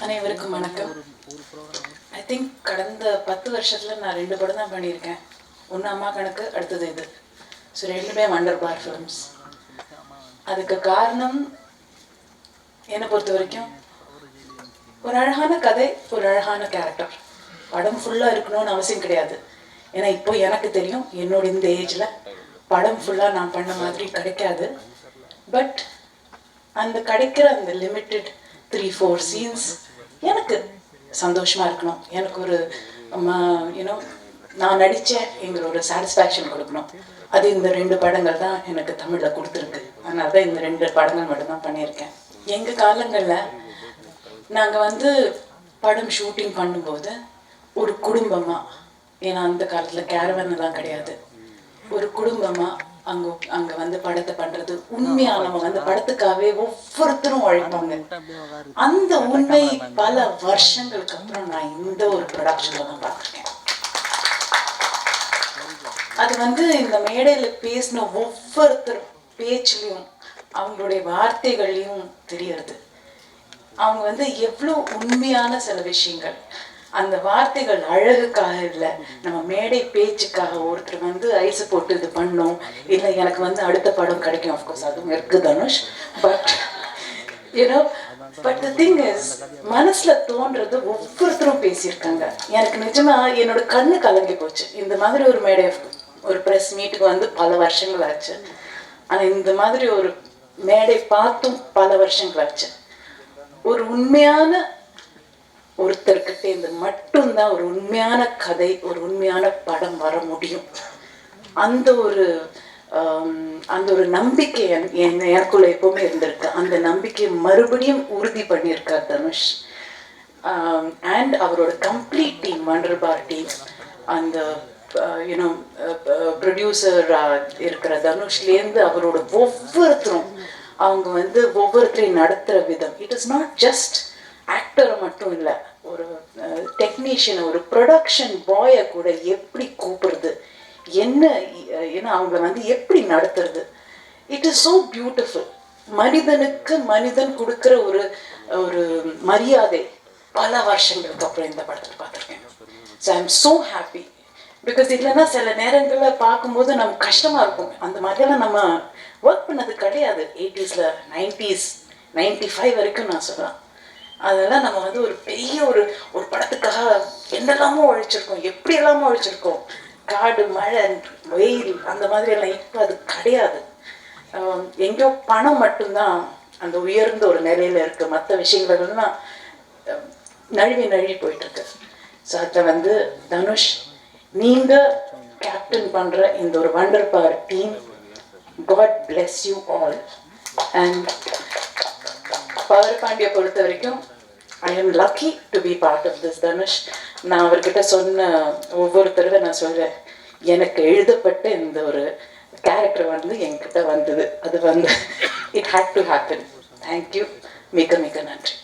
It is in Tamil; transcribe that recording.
அனைவருக்கும் வணக்கம். ஐ திங்க் கடந்த 10 வருஷத்தில் நான் 2 படம் தான் பண்ணியிருக்கேன். ஒன்று அம்மா கணக்கு, அடுத்தது இது. ஸோ ரெண்டுமே வண்டர் பார் ஃபிலிம்ஸ். அதுக்கு காரணம் என்னை பொறுத்த வரைக்கும் ஒரு அழகான கதை, ஒரு அழகான கேரக்டர். படம் ஃபுல்லாக இருக்கணும்னு அவசியம் கிடையாது. ஏன்னா இப்போ எனக்கு தெரியும், என்னோட இந்த ஏஜில் படம் ஃபுல்லாக நான் பண்ண மாதிரி கிடைக்காது. பட் அந்த கிடைக்கிற அந்த லிமிட்டட் 3-4 சீன்ஸ் எனக்கு சந்தோஷமாக இருக்கணும். எனக்கு ஒரு யூனோ நான் நடித்தேங்கிற ஒரு சாட்டிஸ்ஃபேக்ஷன் கொடுக்கணும். அது இந்த 2 படங்கள் தான் எனக்கு தமிழில் கொடுத்துருக்கு. அதனால தான் இந்த 2 படங்கள் மட்டும்தான் பண்ணியிருக்கேன். எங்கள் காலங்களில் நாங்கள் படம் ஷூட்டிங் பண்ணும்போது ஒரு குடும்பமாக, ஏன்னா அந்த காலத்தில் கேரவன்லாம் கிடையாது, ஒரு குடும்பமாக அங்கே படத்தை பண்ணுறது உண்மையாக நம்ம படத்துக்காகவே ஒவ்வொருத்தரும் உழைப்பாங்க. அந்த உண்மை பல வருஷங்களுக்கு அப்புறம் நான் இந்த ஒரு ப்ரொடக்ஷனில் தான் பார்த்துருக்கேன். அது இந்த மேடையில் பேசின ஒவ்வொருத்தரும் பேச்சுலையும் அவங்களுடைய வார்த்தைகள்லையும் தெரியறது. அவங்க எவ்வளோ உண்மையான சில விஷயங்கள், அந்த வார்த்தைகள் அழகுக்காக இல்லை, நம்ம மேடை பேச்சுக்காக. ஒருத்தர் ஐஸ் போட்டு இது பண்ணோம், இல்லை எனக்கு அடுத்த படம் கிடைக்கும், ஆஃப்கோர்ஸ் அதுவும் இருக்கு Dhanush. But the thing is, மனசுல தோன்றது ஒவ்வொருத்தரும் பேசியிருக்காங்க. எனக்கு நிஜமா என்னோட கண்ணு கலங்கி போச்சு. இந்த மாதிரி ஒரு மேடை, ஒரு ப்ரெஸ் மீட்டுக்கு பல வருஷங்கள் ஆச்சு. ஆனால் இந்த மாதிரி ஒரு மேடை பார்த்தும் பல வருஷங்கள் ஆச்சு. ஒரு உண்மையான ஒருத்தர்கிட்ட இந்த மட்டும்தான் ஒரு உண்மையான கதை, ஒரு உண்மையான படம் வர முடியும். அந்த ஒரு நம்பிக்கை எனக்குள்ள எப்பவுமே இருந்திருக்கு. அந்த நம்பிக்கையை மறுபடியும் உறுதி பண்ணியிருக்கார் தனுஷ். அண்ட் அவரோட கம்ப்ளீட் டீம், வண்டர் பார் டீம், அந்த ப்ரொடியூசர் இருக்கிற தனுஷ்லேருந்து அவரோட ஒவ்வொருத்தரும், அவங்க ஒவ்வொருத்தரையும் நடத்துகிற விதம், இட் இஸ் நாட் ஜஸ்ட் ஆக்டரை மட்டும் இல்லை, ஒரு டெக்னீஷியன், ஒரு ப்ரொடக்ஷன் பாயை கூட எப்படி கூப்பிடுறது, ஏன்னா அவங்கள எப்படி நடத்துறது, இட் இஸ் ஸோ பியூட்டிஃபுல். மனிதனுக்கு மனிதன் கொடுக்குற ஒரு மரியாதை பல வருஷங்களுக்கு அப்புறம் இந்த படத்தில் பார்த்துருக்கேன். So I am so happy. Because இல்லைன்னா சில நேரங்களில் பார்க்கும்போது நமக்கு கஷ்டமாக இருக்கும். அந்த மாதிரியெல்லாம் நம்ம ஒர்க் பண்ணது கிடையாது. 80s 90s 95 வரைக்கும் நான் சொல்கிறேன். அதெல்லாம் நம்ம ஒரு பெரிய ஒரு படத்துக்காக என்னெல்லாமோ உழைச்சிருக்கோம், எப்படி எல்லாமோ உழைச்சிருக்கோம். காடு, மழை, வெயில், அந்த மாதிரி எல்லாம் இப்போ அது கிடையாது. எங்கேயோ பணம் மட்டும்தான் அந்த உயர்ந்த ஒரு நிலையில இருக்கு. மற்ற விஷயங்கள்லாம் நழுவி போயிட்டு இருக்கு. ஸோ அதை தனுஷ், நீங்க கேப்டன் பண்ற இந்த ஒரு Wunderbar team, God bless you all. And Power பாண்டியை பொறுத்த வரைக்கும் I am lucky to be part of this Dhanush. நான் அவர்கிட்ட சொன்ன ஒவ்வொரு தடவை நான் சொல்வேன், எனக்கு எழுதப்பட்ட இந்த ஒரு கேரக்டர் என்கிட்ட வந்தது. அது it had to happen. Thank you. மிக மிக நன்றி.